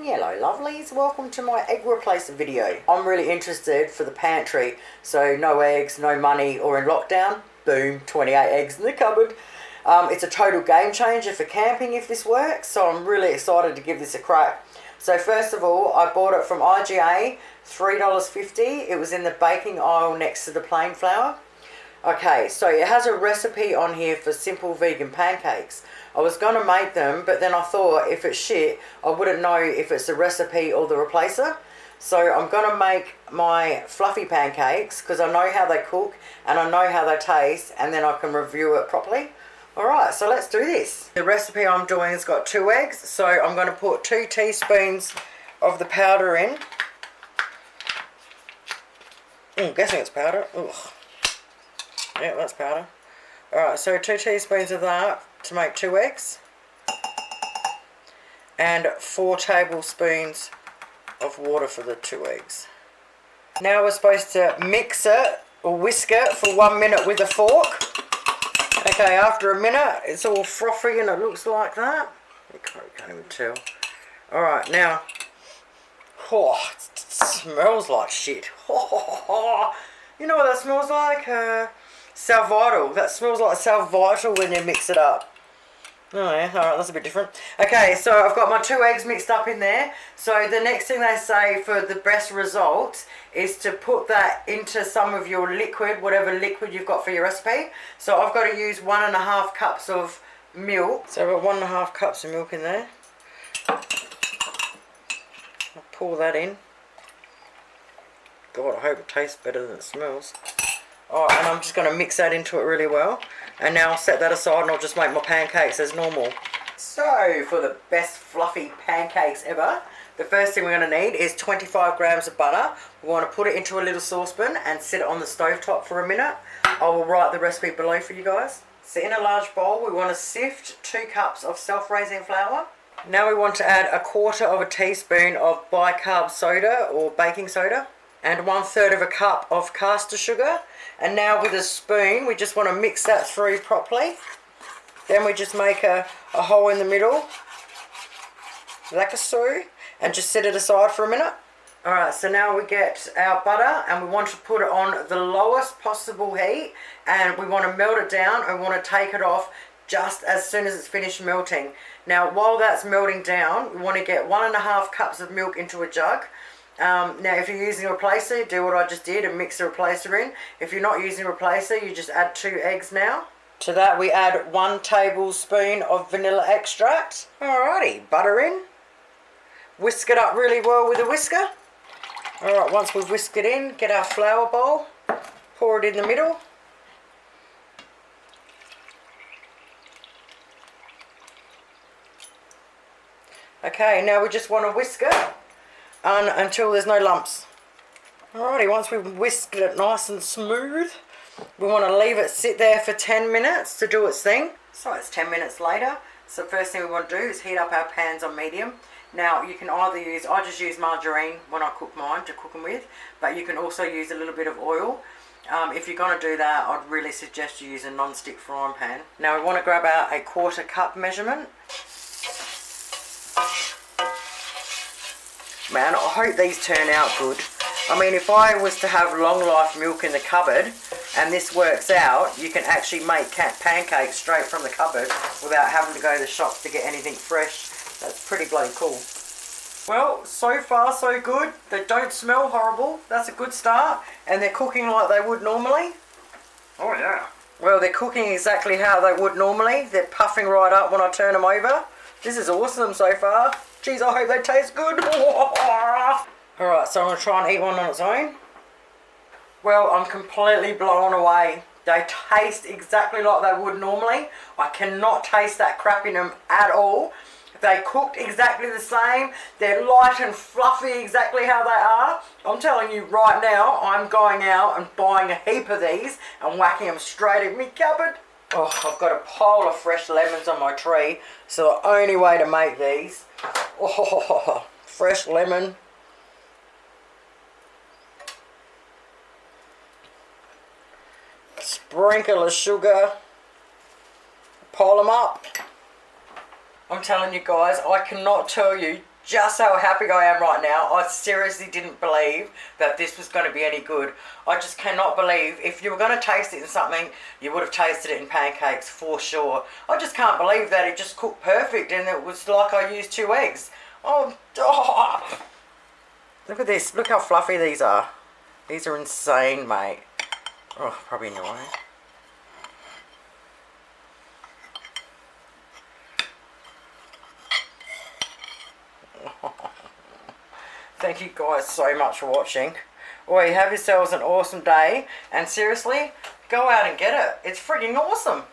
Hello lovelies, welcome to my egg replacer video. I'm really interested for the pantry, so no eggs, no money, or in lockdown, boom, 28 eggs in the cupboard. It's a total game changer for camping if this works, so I'm really excited to give this a crack. So first of all, I bought it from IGA, $3.50. It was in the baking aisle next to the plain flour. Okay, so it has a recipe on here for simple vegan pancakes. I was going to make them, but then I thought if it's shit, I wouldn't know if it's the recipe or the replacer. So I'm going to make my fluffy pancakes because I know how they cook and I know how they taste, and then I can review it properly. Alright, so let's do this. The recipe I'm doing has got 2 eggs, so I'm going to put 2 teaspoons of the powder in. I'm guessing it's powder. Ugh. Yeah, that's powder. Alright, so 2 teaspoons of that to make 2 eggs. And 4 tablespoons of water for the 2 eggs. Now we're supposed to mix it or whisk it for 1 minute with a fork. Okay, after a minute, it's all frothy and it looks like that. You can't even tell. Alright, now, oh, it smells like shit. You know what that smells like? Sal Vital. That smells like Sal Vital when you mix it up. Oh yeah, alright, that's a bit different. Okay, so I've got my 2 eggs mixed up in there. So the next thing they say for the best results is to put that into some of your liquid, whatever liquid you've got for your recipe. So I've got to use 1.5 cups of milk. So I've got 1.5 cups of milk in there. I'll pour that in. God, I hope it tastes better than it smells. Alright, and I'm just going to mix that into it really well. And now I'll set that aside and I'll just make my pancakes as normal. So, for the best fluffy pancakes ever, the first thing we're going to need is 25 grams of butter. We want to put it into a little saucepan and sit it on the stovetop for a minute. I will write the recipe below for you guys. So in a large bowl, we want to sift 2 cups of self-raising flour. Now we want to add 1/4 teaspoon of bicarb soda or baking soda. And 1/3 cup of caster sugar. And now with a spoon, we just want to mix that through properly. Then we just make a hole in the middle, like so, and just set it aside for a minute. Alright, so now we get our butter and we want to put it on the lowest possible heat, and we want to melt it down and we want to take it off just as soon as it's finished melting. Now while that's melting down, we want to get 1.5 cups of milk into a jug. Now if you're using a replacer, do what I just did and mix the replacer in. If you're not using a replacer, you just add 2 eggs now. To that we add 1 tablespoon of vanilla extract. Alrighty, butter in. Whisk it up really well with a whisker. Alright, once we've whisked it in, get our flour bowl, pour it in the middle. Okay, now we just want to whisk it until there's no lumps. Alrighty, once we've whisked it nice and smooth, we want to leave it sit there for 10 minutes to do its thing. So it's 10 minutes later. So first thing we want to do is heat up our pans on medium. Now you can either use, I just use margarine when I cook mine to cook them with, but you can also use a little bit of oil. If you're going to do that, I'd really suggest you use a non-stick frying pan. Now we want to grab out a 1/4 cup measurement. Man, I hope these turn out good. I mean, if I was to have long life milk in the cupboard and this works out, you can actually make pancakes straight from the cupboard without having to go to the shops to get anything fresh. That's pretty bloody cool. Well, so far so good. They don't smell horrible. That's a good start. And they're cooking like they would normally. Oh yeah. Well, they're cooking exactly how they would normally. They're puffing right up when I turn them over. This is awesome so far. Jeez, I hope they taste good. Alright, so I'm going to try and eat one on its own. Well, I'm completely blown away. They taste exactly like they would normally. I cannot taste that crap in them at all. They cooked exactly the same. They're light and fluffy exactly how they are. I'm telling you right now, I'm going out and buying a heap of these and whacking them straight in my cupboard. Oh, I've got a pile of fresh lemons on my tree, so the only way to make these, oh, fresh lemon. Sprinkle of sugar, pile them up. I'm telling you guys, I cannot tell you just how happy I am right now. I seriously didn't believe that this was going to be any good. I just cannot believe, if you were going to taste it in something, you would have tasted it in pancakes for sure. I just can't believe that it just cooked perfect and it was like I used 2 eggs. Oh. Look at this. Look how fluffy these are. These are insane, mate. Oh, probably in your way. Thank you guys so much for watching. Well, you have yourselves an awesome day. And seriously, go out and get it. It's freaking awesome.